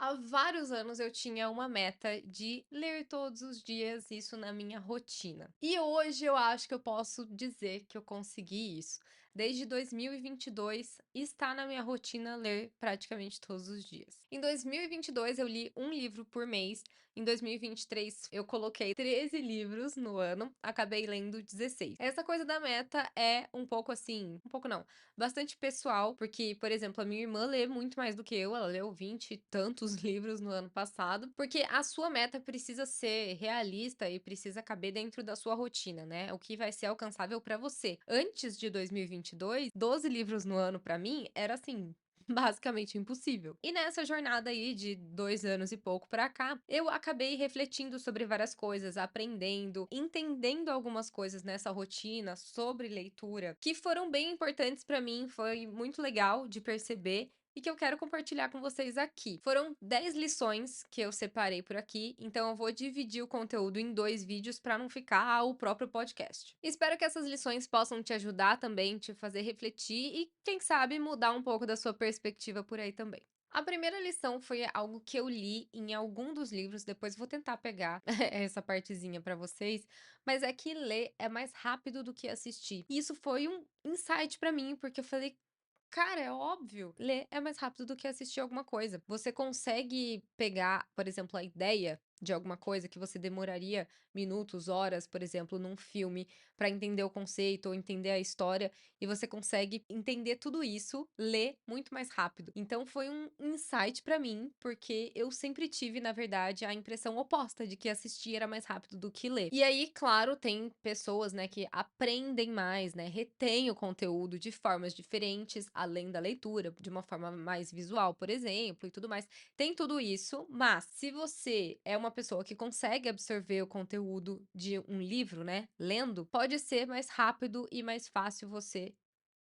Há vários anos eu tinha uma meta de ler todos os dias, isso na minha rotina. E hoje eu acho que eu posso dizer que eu consegui isso. Desde 2022 está na minha rotina ler praticamente todos os dias. Em 2022 eu li um livro por mês. Em 2023 eu coloquei 13 livros no ano, acabei lendo 16. Essa coisa da meta é um pouco assim, um pouco não, bastante pessoal, porque, por exemplo, a minha irmã lê muito mais do que eu, ela leu 20 e tantos livros no ano passado, porque a sua meta precisa ser realista e precisa caber dentro da sua rotina, né? O que vai ser alcançável pra você. Antes de 2022, 12 livros no ano pra mim era assim, basicamente impossível. E nessa jornada aí de 2 anos e pouco pra cá, eu acabei refletindo sobre várias coisas, aprendendo, entendendo algumas coisas nessa rotina sobre leitura que foram bem importantes pra mim. Foi muito legal de perceber e que eu quero compartilhar com vocês aqui. Foram 10 lições que eu separei por aqui, então eu vou dividir o conteúdo em 2 vídeos para não ficar o próprio podcast. Espero que essas lições possam te ajudar também, te fazer refletir e, quem sabe, mudar um pouco da sua perspectiva por aí também. A primeira lição foi algo que eu li em algum dos livros, depois vou tentar pegar essa partezinha pra vocês, mas é que ler é mais rápido do que assistir. E isso foi um insight pra mim, porque eu falei: "Cara, é óbvio, ler é mais rápido do que assistir alguma coisa". Você consegue pegar, por exemplo, a ideia de alguma coisa que você demoraria minutos, horas, por exemplo, num filme, pra entender o conceito ou entender a história, e você consegue entender tudo isso, ler muito mais rápido. Então foi um insight pra mim, porque eu sempre tive, na verdade, a impressão oposta de que assistir era mais rápido do que ler. E aí, claro, tem pessoas, né, que aprendem mais, né, retêm o conteúdo de formas diferentes, além da leitura, de uma forma mais visual, por exemplo, e tudo mais. Tem tudo isso, mas se você é uma pessoa que consegue absorver o conteúdo de um livro, né, lendo, pode ser mais rápido e mais fácil você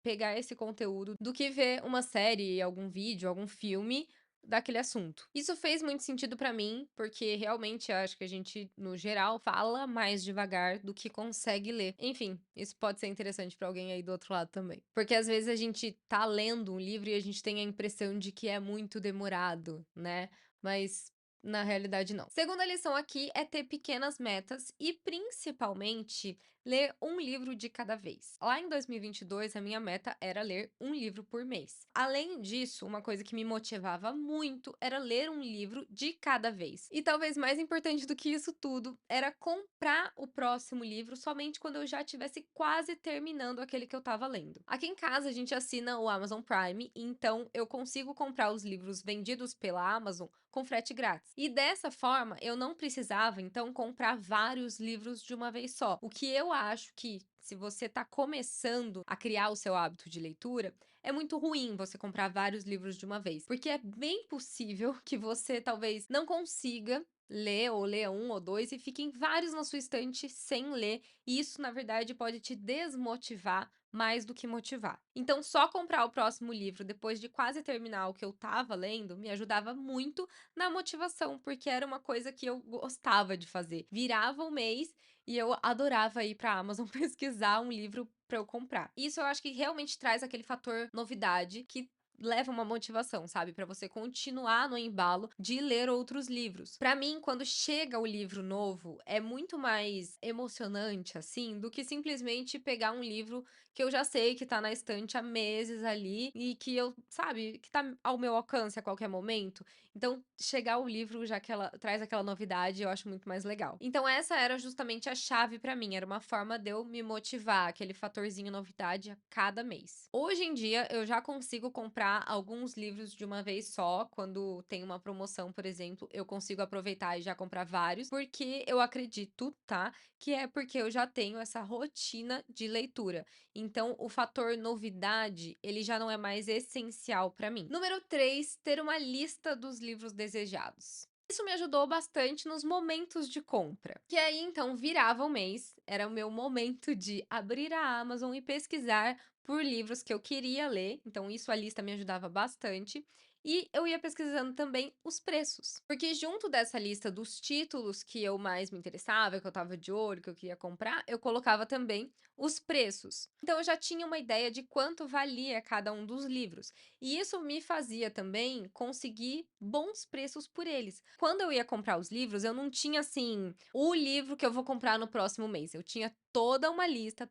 pegar esse conteúdo do que ver uma série, algum vídeo, algum filme daquele assunto. Isso fez muito sentido pra mim, porque realmente eu acho que a gente, no geral, fala mais devagar do que consegue ler. Enfim, isso pode ser interessante pra alguém aí do outro lado também. Porque às vezes a gente tá lendo um livro e a gente tem a impressão de que é muito demorado, né? Mas na realidade não. Segunda lição aqui é ter pequenas metas e principalmente ler um livro de cada vez. Lá em 2022, a minha meta era ler um livro por mês. Além disso, uma coisa que me motivava muito era ler um livro de cada vez. E talvez mais importante do que isso tudo era comprar o próximo livro somente quando eu já estivesse quase terminando aquele que eu estava lendo. Aqui em casa a gente assina o Amazon Prime, então eu consigo comprar os livros vendidos pela Amazon com frete grátis. E dessa forma, eu não precisava então comprar vários livros de uma vez só. O que eu acho que, se você está começando a criar o seu hábito de leitura, é muito ruim você comprar vários livros de uma vez, porque é bem possível que você talvez não consiga ler ou ler um ou dois e fiquem vários na sua estante sem ler, e isso na verdade pode te desmotivar mais do que motivar. Então, só comprar o próximo livro depois de quase terminar o que eu estava lendo me ajudava muito na motivação, porque era uma coisa que eu gostava de fazer. Virava o mês e eu adorava ir pra Amazon pesquisar um livro pra eu comprar. Isso eu acho que realmente traz aquele fator novidade que leva uma motivação, sabe, pra você continuar no embalo de ler outros livros. Pra mim, quando chega o livro novo, é muito mais emocionante assim do que simplesmente pegar um livro que eu já sei que tá na estante há meses ali e que eu, sabe, que tá ao meu alcance a qualquer momento. Então, chegar o livro já que ela traz aquela novidade, eu acho muito mais legal. Então essa era justamente a chave pra mim, era uma forma de eu me motivar, aquele fatorzinho novidade a cada mês. Hoje em dia, eu já consigo comprar alguns livros de uma vez só, quando tem uma promoção, por exemplo, eu consigo aproveitar e já comprar vários, porque eu acredito, tá, que é porque eu já tenho essa rotina de leitura. Então, o fator novidade, ele já não é mais essencial pra mim. Número 3, ter uma lista dos livros desejados. Isso me ajudou bastante nos momentos de compra. Que aí, então, virava o mês, era o meu momento de abrir a Amazon e pesquisar por livros que eu queria ler. Então, isso a lista me ajudava bastante. e eu ia pesquisando também os preços. Porque junto dessa lista dos títulos que eu mais me interessava, que eu estava de olho, que eu queria comprar, eu colocava também os preços. Então eu já tinha uma ideia de quanto valia cada um dos livros. E isso me fazia também conseguir bons preços por eles. Quando eu ia comprar os livros, eu não tinha assim, o livro que eu vou comprar no próximo mês. Eu tinha toda uma lista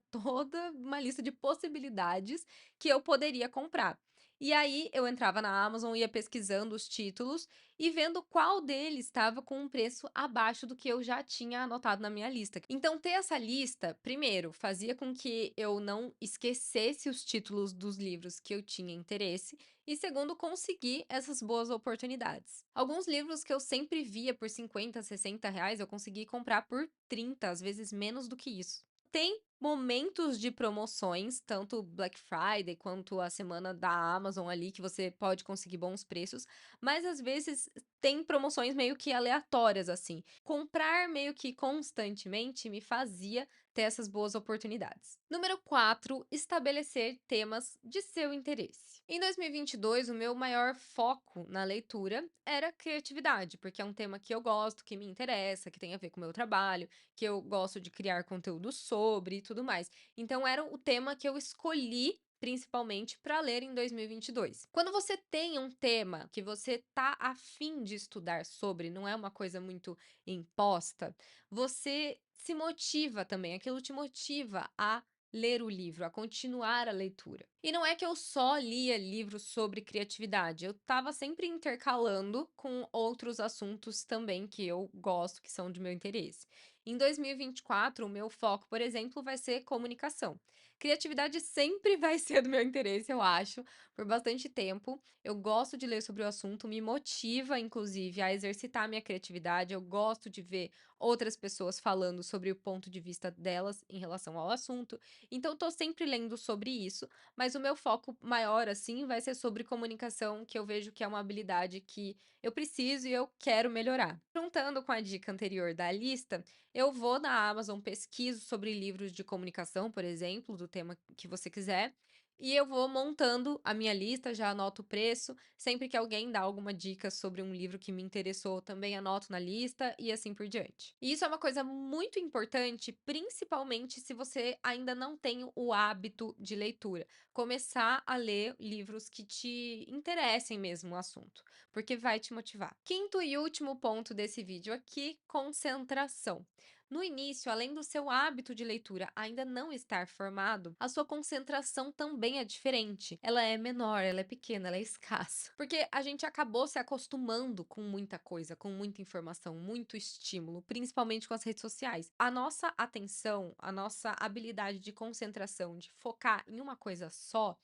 de possibilidades que eu poderia comprar. E aí eu entrava na Amazon, ia pesquisando os títulos e vendo qual deles estava com um preço abaixo do que eu já tinha anotado na minha lista. Então, ter essa lista, primeiro, fazia com que eu não esquecesse os títulos dos livros que eu tinha interesse, e segundo, conseguir essas boas oportunidades. Alguns livros que eu sempre via por 50, 60 reais, eu consegui comprar por 30, às vezes menos do que isso. Tem momentos de promoções, tanto Black Friday quanto a semana da Amazon ali, que você pode conseguir bons preços, mas às vezes tem promoções meio que aleatórias, assim. Comprar meio que constantemente me fazia ter essas boas oportunidades. Número 4, estabelecer temas de seu interesse. Em 2022, o meu maior foco na leitura era criatividade, porque é um tema que eu gosto, que me interessa, que tem a ver com o meu trabalho, que eu gosto de criar conteúdo sobre e tudo mais. Então era o tema que eu escolhi principalmente para ler em 2022. Quando você tem um tema que você tá afim de estudar sobre, não é uma coisa muito imposta, você se motiva também, aquilo te motiva a ler o livro, a continuar a leitura. E não é que eu só lia livros sobre criatividade, eu estava sempre intercalando com outros assuntos também que eu gosto, que são de meu interesse. Em 2024, o meu foco, por exemplo, vai ser comunicação. Criatividade sempre vai ser do meu interesse, eu acho, por bastante tempo. Eu gosto de ler sobre o assunto, me motiva, inclusive, a exercitar minha criatividade. Eu gosto de ver outras pessoas falando sobre o ponto de vista delas em relação ao assunto. Então, tô sempre lendo sobre isso, mas o meu foco maior, assim, vai ser sobre comunicação, que eu vejo que é uma habilidade que eu preciso e eu quero melhorar. Juntando com a dica anterior da lista, eu vou na Amazon, pesquiso sobre livros de comunicação, por exemplo, do tema que você quiser, e eu vou montando a minha lista, já anoto o preço. Sempre que alguém dá alguma dica sobre um livro que me interessou, também anoto na lista e assim por diante. E isso é uma coisa muito importante, principalmente se você ainda não tem o hábito de leitura. Começar a ler livros que te interessem mesmo o assunto, porque vai te motivar. Quinto e último ponto desse vídeo aqui, concentração. No início, além do seu hábito de leitura ainda não estar formado, a sua concentração também é diferente. Ela é menor, ela é pequena, ela é escassa. Porque a gente acabou se acostumando com muita coisa, com muita informação, muito estímulo, principalmente com as redes sociais. A nossa atenção, a nossa habilidade de concentração, de focar em uma coisa só,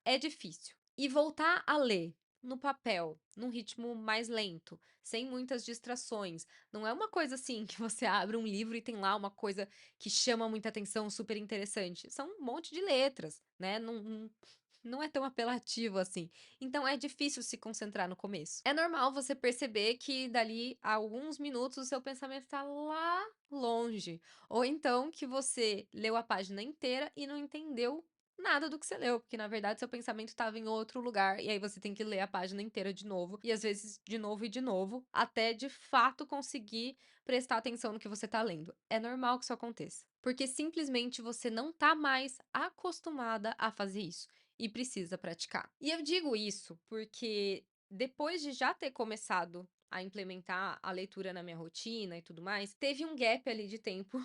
é difícil. E voltar a ler no papel, num ritmo mais lento, sem muitas distrações. Não é uma coisa assim que você abre um livro e tem lá uma coisa que chama muita atenção, super interessante. São um monte de letras, né? Não é tão apelativo assim. Então é difícil se concentrar no começo. É normal você perceber que dali a alguns minutos o seu pensamento está lá longe. Ou então que você leu a página inteira e não entendeu nada do que você leu, porque na verdade seu pensamento estava em outro lugar, e aí você tem que ler a página inteira de novo, e às vezes de novo e de novo, até de fato conseguir prestar atenção no que você tá lendo. É normal que isso aconteça, porque simplesmente você não tá mais acostumada a fazer isso e precisa praticar. E eu digo isso porque depois de já ter começado a implementar a leitura na minha rotina e tudo mais, teve um gap ali de tempo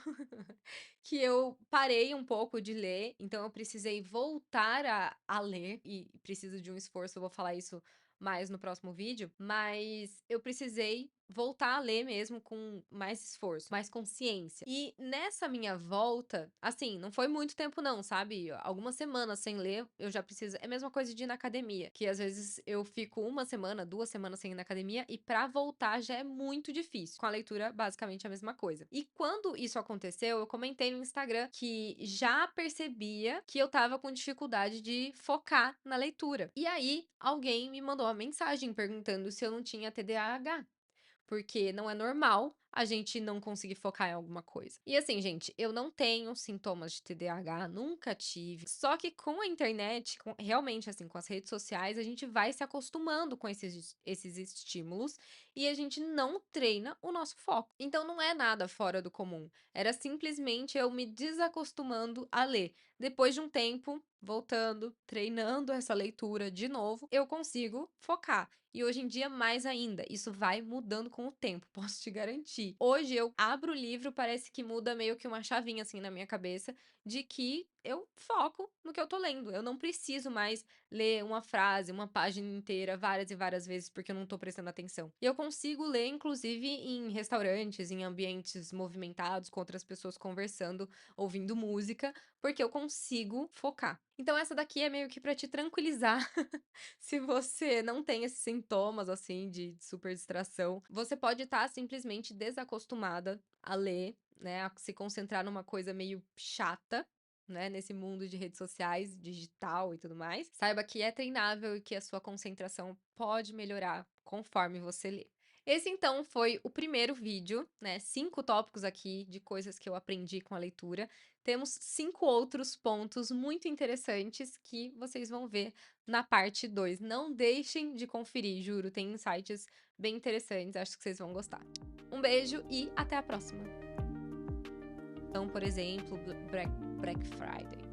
que eu parei um pouco de ler, então eu precisei voltar a ler, e preciso de um esforço, eu vou falar isso mais no próximo vídeo, mas eu precisei voltar a ler mesmo com mais esforço, mais consciência. E nessa minha volta, assim, não foi muito tempo não, sabe? Algumas semanas sem ler, eu já preciso. É a mesma coisa de ir na academia, que às vezes eu fico uma semana, 2 semanas sem ir na academia, e pra voltar já é muito difícil. Com a leitura, basicamente a mesma coisa. E quando isso aconteceu, eu comentei no Instagram que já percebia que eu tava com dificuldade de focar na leitura. E aí, alguém me mandou uma mensagem perguntando se eu não tinha TDAH, porque não é normal a gente não conseguir focar em alguma coisa. E assim, gente, eu não tenho sintomas de TDAH, nunca tive. Só que com a internet, realmente assim, com as redes sociais, a gente vai se acostumando com esses estímulos e a gente não treina o nosso foco. Então não é nada fora do comum. Era simplesmente eu me desacostumando a ler. Depois de um tempo, voltando, treinando essa leitura de novo, eu consigo focar. E hoje em dia, mais ainda, isso vai mudando com o tempo, posso te garantir. Hoje eu abro o livro, parece que muda meio que uma chavinha assim na minha cabeça, de que eu foco no que eu tô lendo. Eu não preciso mais ler uma frase, uma página inteira, várias e várias vezes, porque eu não tô prestando atenção. E eu consigo ler, inclusive, em restaurantes, em ambientes movimentados, com outras pessoas conversando, ouvindo música, porque eu consigo focar. Então essa daqui é meio que pra te tranquilizar. Se você não tem esses sintomas, assim, de super distração, você pode estar simplesmente desacostumada a ler, né, a se concentrar numa coisa meio chata, né, nesse mundo de redes sociais, digital e tudo mais. Saiba que é treinável e que a sua concentração pode melhorar conforme você lê. Esse então foi o primeiro vídeo, né? 5 tópicos aqui de coisas que eu aprendi com a leitura. Temos 5 outros pontos muito interessantes que vocês vão ver na parte 2. Não deixem de conferir, juro, tem insights bem interessantes, acho que vocês vão gostar. Um beijo e até a próxima! Então, por exemplo, Black Friday.